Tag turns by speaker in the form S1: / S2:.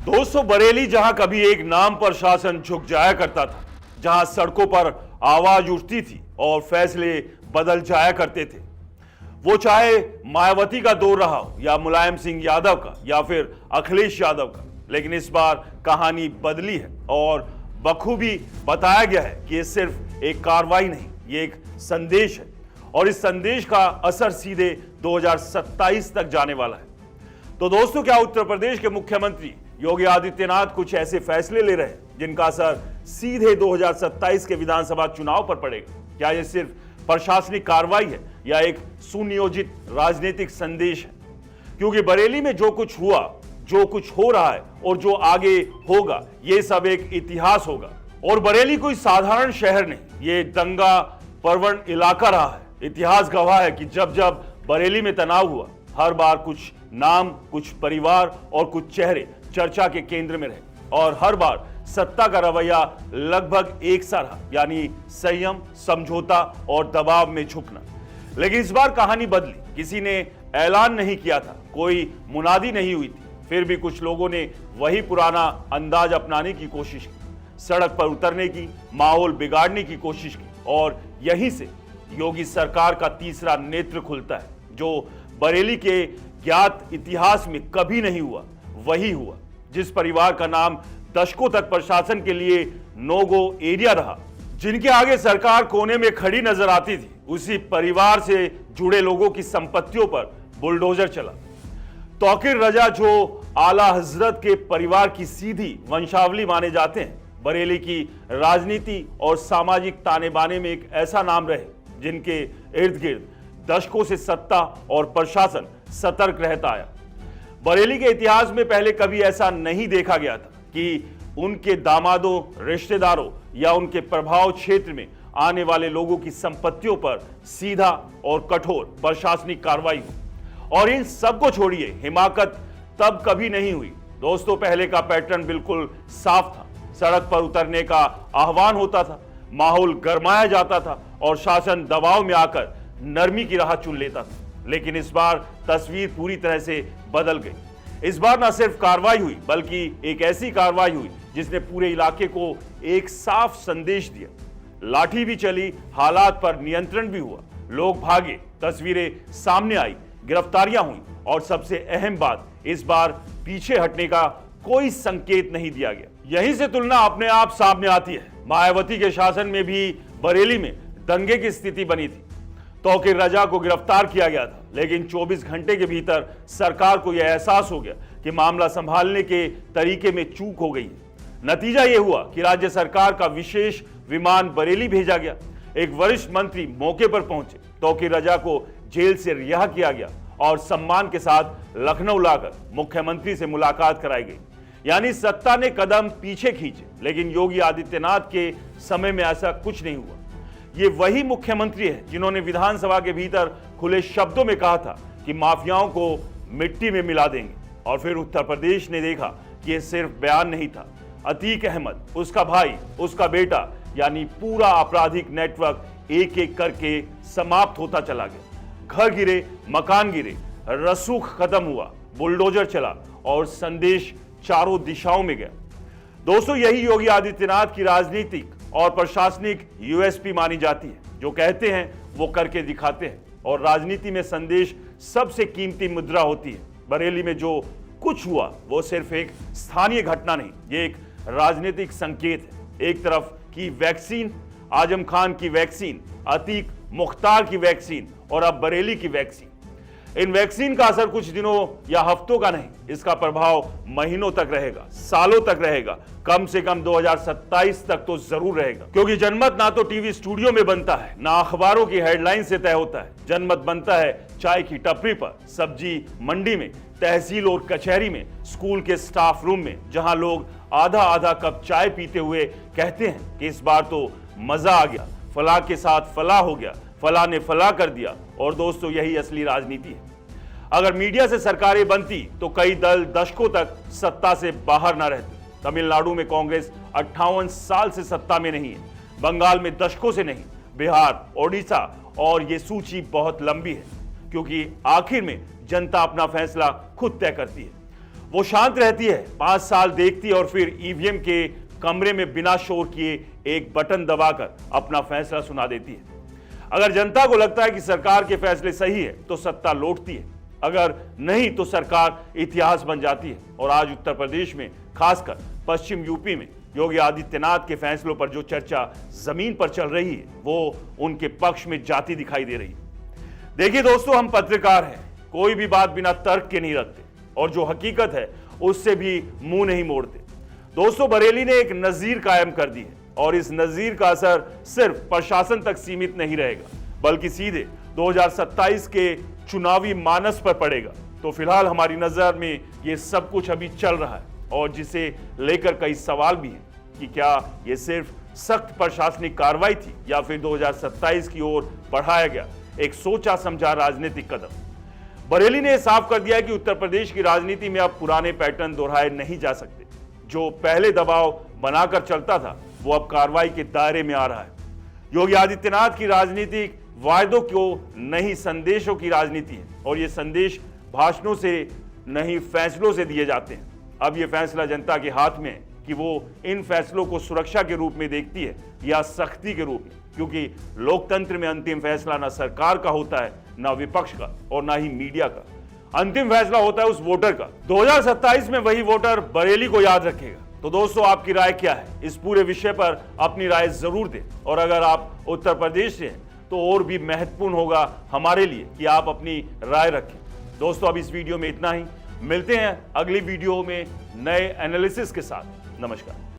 S1: दोस्तों, बरेली जहां कभी एक नाम पर शासन झुक जाया करता था, जहां सड़कों पर आवाज उठती थी और फैसले बदल जाया करते थे, वो चाहे मायावती का दौर रहा हो या मुलायम सिंह यादव का या फिर अखिलेश यादव का, लेकिन इस बार कहानी बदली है और बखूबी बताया गया है कि ये सिर्फ एक कार्रवाई नहीं, ये एक संदेश है और इस संदेश का असर सीधे 2027 तक जाने वाला है। तो दोस्तों, क्या उत्तर प्रदेश के मुख्यमंत्री योगी आदित्यनाथ कुछ ऐसे फैसले ले रहे हैं जिनका असर सीधे 2027 के विधानसभा चुनाव पर पड़ेगा? क्या यह सिर्फ प्रशासनिक कार्रवाई है या एक सुनियोजित राजनीतिक संदेश है? क्योंकि बरेली में जो कुछ हुआ, जो कुछ हो रहा है और जो आगे होगा, यह सब एक इतिहास होगा। और बरेली कोई साधारण शहर नहीं, ये दंगा प्रवण इलाका रहा है। इतिहास गवाह है कि जब जब बरेली में तनाव हुआ, हर बार कुछ नाम, कुछ परिवार और कुछ चेहरे चर्चा के केंद्र में रहे और हर बार सत्ता का रवैया लगभग एक सा रहा, यानी संयम, समझौता और दबाव में झुकना। लेकिन इस बार कहानी बदली। किसी ने ऐलान नहीं किया था, कोई मुनादी नहीं हुई थी, फिर भी कुछ लोगों ने वही पुराना अंदाज अपनाने की कोशिश की, सड़क पर उतरने की, माहौल बिगाड़ने की कोशिश की और यहीं से योगी सरकार का तीसरा नेत्र खुलता है, जो बरेली के ज्ञात इतिहास में कभी नहीं हुआ। वही हुआ जिस परिवार का नाम दशकों तक प्रशासन के लिए नो गो एरिया रहा, जिनके आगे सरकार कोने में खड़ी नजर आती थी, उसी परिवार से जुड़े लोगों की संपत्तियों पर बुलडोजर चला। तौकीर रजा, जो आला हजरत के परिवार की सीधी वंशावली माने जाते हैं, बरेली की राजनीति और सामाजिक ताने बाने में एक ऐसा नाम रहे जिनके इर्द गिर्द दशकों से सत्ता और प्रशासन सतर्क रहता आया। बरेली के इतिहास में पहले कभी ऐसा नहीं देखा गया था कि उनके दामादों, रिश्तेदारों या उनके प्रभाव क्षेत्र में आने वाले लोगों की संपत्तियों पर सीधा और कठोर प्रशासनिक कार्रवाई हो। और इन सबको छोड़िए, हिमाकत तब कभी नहीं हुई। दोस्तों, पहले का पैटर्न बिल्कुल साफ था। सड़क पर उतरने का आह्वान होता था, माहौल गरमाया जाता था और शासन दबाव में आकर नरमी की राह चुन लेता था। लेकिन इस बार तस्वीर पूरी तरह से बदल गई। इस बार न सिर्फ कार्रवाई हुई, बल्कि एक ऐसी कार्रवाई हुई जिसने पूरे इलाके को एक साफ संदेश दिया। लाठी भी चली, हालात पर नियंत्रण भी हुआ, लोग भागे, तस्वीरें सामने आई, गिरफ्तारियां हुई और सबसे अहम बात, इस बार पीछे हटने का कोई संकेत नहीं दिया गया। यहीं से तुलना अपने आप सामने आती है। मायावती के शासन में भी बरेली में दंगे की स्थिति बनी थी। तौकीर रजा को गिरफ्तार किया गया था, लेकिन 24 घंटे के भीतर सरकार को यह एहसास हो गया कि मामला संभालने के तरीके में चूक हो गई है। नतीजा यह हुआ कि राज्य सरकार का विशेष विमान बरेली भेजा गया। एक वरिष्ठ मंत्री मौके पर पहुंचे, तौकीर रजा को जेल से रिहा किया गया और सम्मान के साथ लखनऊ लाकर मुख्यमंत्री से मुलाकात कराई गई। यानी सत्ता ने कदम पीछे खींचे, लेकिन योगी आदित्यनाथ के समय में ऐसा कुछ नहीं हुआ। ये वही मुख्यमंत्री है जिन्होंने विधानसभा के भीतर खुले शब्दों में कहा था कि माफियाओं को मिट्टी में मिला देंगे, और फिर उत्तर प्रदेश ने देखा कि यह सिर्फ बयान नहीं था। अतीक अहमद, उसका भाई, उसका बेटा, यानी पूरा आपराधिक नेटवर्क एक एक करके समाप्त होता चला गया। घर गिरे, मकान गिरे, रसूख खत्म हुआ, बुलडोजर चला और संदेश चारों दिशाओं में गया। दोस्तों, यही योगी आदित्यनाथ की राजनीतिक और प्रशासनिक यूएसपी मानी जाती है। जो कहते हैं वो करके दिखाते हैं, और राजनीति में संदेश सबसे कीमती मुद्रा होती है। बरेली में जो कुछ हुआ वो सिर्फ एक स्थानीय घटना नहीं, ये एक राजनीतिक संकेत है। एक तरफ की वैक्सीन, आजम खान की वैक्सीन, अतीक मुख्तार की वैक्सीन और अब बरेली की वैक्सीन। इन वैक्सीन का असर कुछ दिनों या हफ्तों का नहीं, इसका प्रभाव महीनों तक रहेगा, सालों तक रहेगा, कम से कम 2027 तक तो जरूर रहेगा। क्योंकि जनमत ना तो टीवी स्टूडियो में बनता है, ना अखबारों की हेडलाइन से तय होता है। जनमत बनता है चाय की टपरी पर, सब्जी मंडी में, तहसील और कचहरी में, स्कूल के स्टाफ रूम में, जहां लोग आधा आधा कप चाय पीते हुए कहते हैं कि इस बार तो मजा आ गया, फलाह के साथ फलाह हो गया, फलाह ने फलाह कर दिया। और दोस्तों, यही असली राजनीति है। अगर मीडिया से सरकारें बनती तो कई दल दशकों तक सत्ता से बाहर ना रहते। तमिलनाडु में कांग्रेस 58 साल से सत्ता में नहीं है, बंगाल में दशकों से नहीं, बिहार, ओडिशा, और ये सूची बहुत लंबी है, क्योंकि आखिर में जनता अपना फैसला खुद तय करती है। वो शांत रहती है, 5 साल देखती है और फिर ईवीएम के कमरे में बिना शोर किए एक बटन दबाकर अपना फैसला सुना देती है। अगर जनता को लगता है कि सरकार के फैसले सही है तो सत्ता लौटती है, अगर नहीं तो सरकार इतिहास बन जाती है। और आज उत्तर प्रदेश में, खासकर पश्चिम यूपी में योगी आदित्यनाथ के फैसलों पर जो चर्चा जमीन पर चल रही है वो उनके पक्ष में जाती दिखाई दे रही है। देखिए दोस्तों, हम पत्रकार हैं, कोई भी बात बिना तर्क के नहीं रखते और जो हकीकत है उससे भी मुंह नहीं मोड़ते। दोस्तों, बरेली ने एक नजीर कायम कर दी है और इस नजीर का असर सिर्फ प्रशासन तक सीमित नहीं रहेगा बल्कि सीधे 2027 के चुनावी मानस पर पड़ेगा। तो फिलहाल हमारी नजर में ये सब कुछ अभी चल रहा है और जिसे लेकर कई सवाल भी हैं कि क्या ये सिर्फ सख्त प्रशासनिक कार्रवाई थी या फिर 2027 की ओर बढ़ाया गया एक सोचा समझा राजनीतिक कदम। बरेली ने साफ कर दिया है कि उत्तर प्रदेश की राजनीति में अब पुराने पैटर्न दोहराए नहीं जा सकते। जो पहले दबाव बनाकर चलता था वो अब कार्रवाई के दायरे में आ रहा है। योगी आदित्यनाथ की राजनीति वायदों को नहीं, संदेशों की राजनीति है और ये संदेश भाषणों से नहीं, फैसलों से दिए जाते हैं। अब ये फैसला जनता के हाथ में है कि वो इन फैसलों को सुरक्षा के रूप में देखती है या सख्ती के रूप में, क्योंकि लोकतंत्र में अंतिम फैसला ना सरकार का होता है, ना विपक्ष का और ना ही मीडिया का। अंतिम फैसला होता है उस वोटर का। 2027 में वही वोटर बरेली को याद रखेगा। तो दोस्तों, आपकी राय क्या है? इस पूरे विषय पर अपनी राय जरूर दें और अगर आप उत्तर प्रदेश से हैं तो और भी महत्वपूर्ण होगा हमारे लिए कि आप अपनी राय रखें। दोस्तों, अब इस वीडियो में इतना ही। मिलते हैं अगली वीडियो में नए एनालिसिस के साथ। नमस्कार।